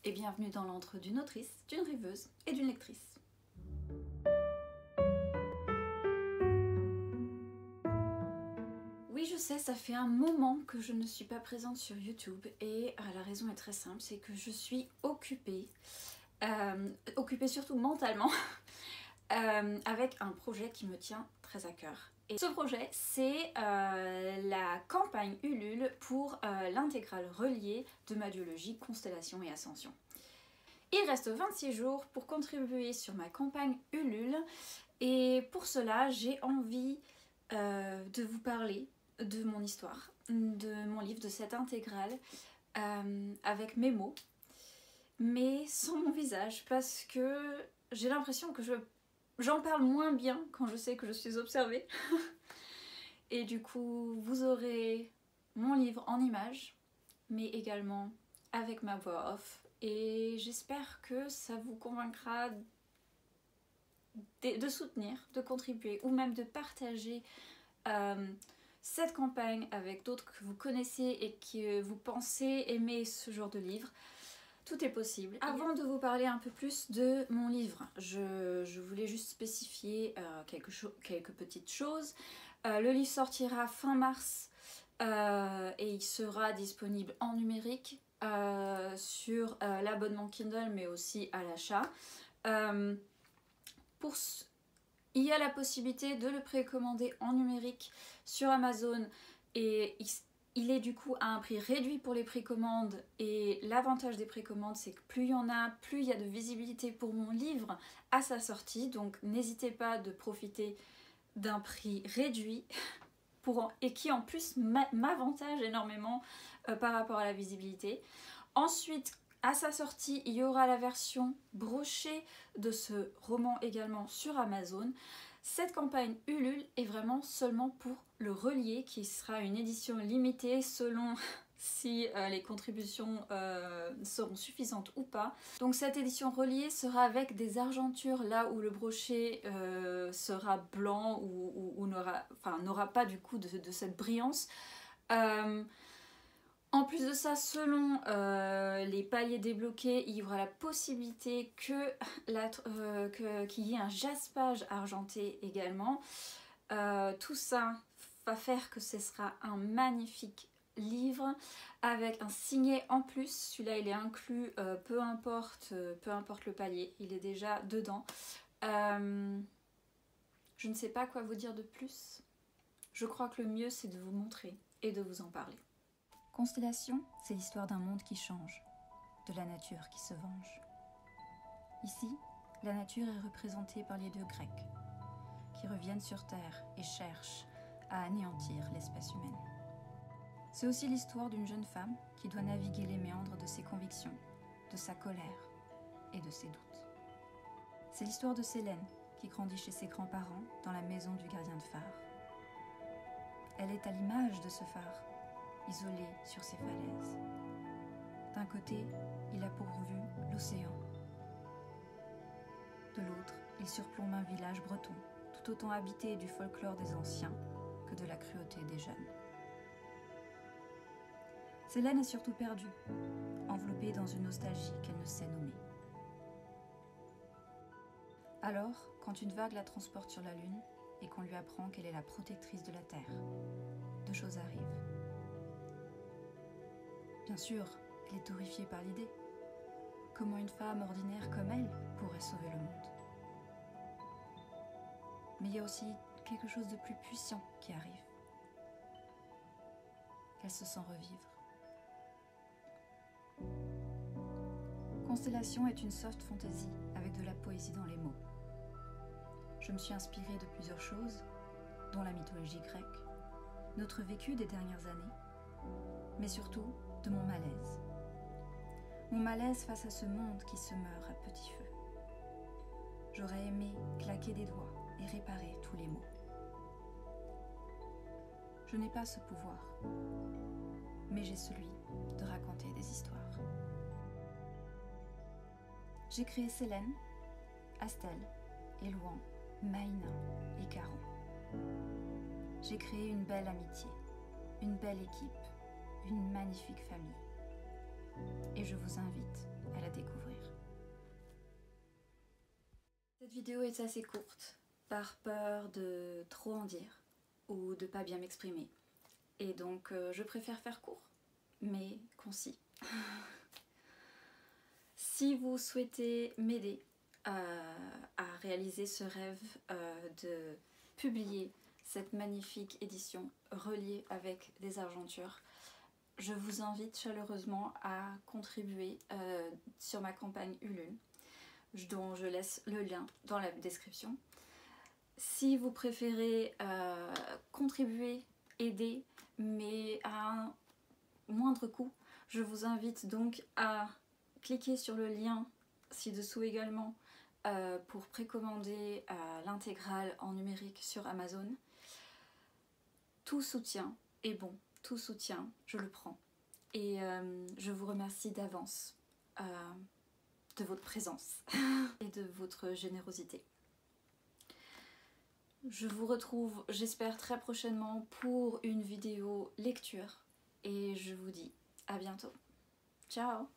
et bienvenue dans l'antre d'une autrice, d'une rêveuse et d'une lectrice. Oui, je sais, ça fait un moment que je ne suis pas présente sur YouTube et la raison est très simple, c'est que je suis occupée, occupée surtout mentalement, avec un projet qui me tient très à cœur. Et ce projet, c'est la campagne Ulule pour l'intégrale reliée de ma duologie Constellation et Ascension. Il reste 26 jours pour contribuer sur ma campagne Ulule et pour cela, j'ai envie de vous parler de mon histoire, de mon livre, de cette intégrale avec mes mots, mais sans mon visage parce que j'ai l'impression que j'en parle moins bien quand je sais que je suis observée. Et du coup, vous aurez mon livre en images, mais également avec ma voix off. Et j'espère que ça vous convaincra de soutenir, de contribuer ou même de partager cette campagne avec d'autres que vous connaissez et que vous pensez aimer ce genre de livre. Tout est possible. Avant de vous parler un peu plus de mon livre, je voulais juste spécifier quelques petites choses. Le livre sortira fin mars et il sera disponible en numérique sur l'abonnement Kindle mais aussi à l'achat. Il y a la possibilité de le précommander en numérique sur Amazon et il est du coup à un prix réduit pour les précommandes et l'avantage des précommandes c'est que plus il y en a, plus il y a de visibilité pour mon livre à sa sortie, donc n'hésitez pas de profiter d'un prix réduit et qui en plus m'avantage énormément par rapport à la visibilité. Ensuite, à sa sortie, il y aura la version brochée de ce roman également sur Amazon. Cette campagne Ulule est vraiment seulement pour le relier, qui sera une édition limitée selon si les contributions seront suffisantes ou pas. Donc cette édition reliée sera avec des argentures là où le brochet sera blanc ou n'aura pas du coup de cette brillance. En plus de ça, selon les paliers débloqués, il y aura la possibilité qu'il y ait un jaspage argenté également. Tout ça va faire que ce sera un magnifique livre avec un signet en plus. Celui-là, il est inclus, peu importe le palier, il est déjà dedans. Je ne sais pas quoi vous dire de plus. Je crois que le mieux, c'est de vous montrer et de vous en parler. Constellation, c'est l'histoire d'un monde qui change, de la nature qui se venge. Ici, la nature est représentée par les dieux grecs, qui reviennent sur Terre et cherchent à anéantir l'espèce humaine. C'est aussi l'histoire d'une jeune femme qui doit naviguer les méandres de ses convictions, de sa colère et de ses doutes. C'est l'histoire de Célène, qui grandit chez ses grands-parents dans la maison du gardien de phare. Elle est à l'image de ce phare, isolé sur ses falaises. D'un côté, il a pour vue l'océan. De l'autre, il surplombe un village breton, tout autant habité du folklore des anciens que de la cruauté des jeunes. Célène est surtout perdue, enveloppée dans une nostalgie qu'elle ne sait nommer. Alors, quand une vague la transporte sur la Lune et qu'on lui apprend qu'elle est la protectrice de la Terre, deux choses arrivent. Bien sûr, elle est horrifiée par l'idée. Comment une femme ordinaire comme elle pourrait sauver le monde? Mais il y a aussi quelque chose de plus puissant qui arrive. Elle se sent revivre. Constellation est une soft fantasy avec de la poésie dans les mots. Je me suis inspirée de plusieurs choses, dont la mythologie grecque, notre vécu des dernières années, mais surtout de mon malaise. Mon malaise face à ce monde qui se meurt à petit feu. J'aurais aimé claquer des doigts et réparer tous les maux. Je n'ai pas ce pouvoir, mais j'ai celui de raconter des histoires. J'ai créé Célène, Astelle, Élouan, Maïna et Caron. J'ai créé une belle amitié, une belle équipe, une magnifique famille. Et je vous invite à la découvrir. Cette vidéo est assez courte, par peur de trop en dire ou de pas bien m'exprimer. Et donc je préfère faire court, mais concis. Si vous souhaitez m'aider à réaliser ce rêve de publier cette magnifique édition reliée avec des argentures, je vous invite chaleureusement à contribuer sur ma campagne Ulule, dont je laisse le lien dans la description. Si vous préférez contribuer, aider, mais à un moindre coût, je vous invite donc à cliquer sur le lien ci-dessous également pour précommander l'intégrale en numérique sur Amazon. Tout soutien est bon, tout soutien, je le prends. Et je vous remercie d'avance de votre présence et de votre générosité. Je vous retrouve, j'espère, très prochainement pour une vidéo lecture. Et je vous dis à bientôt. Ciao!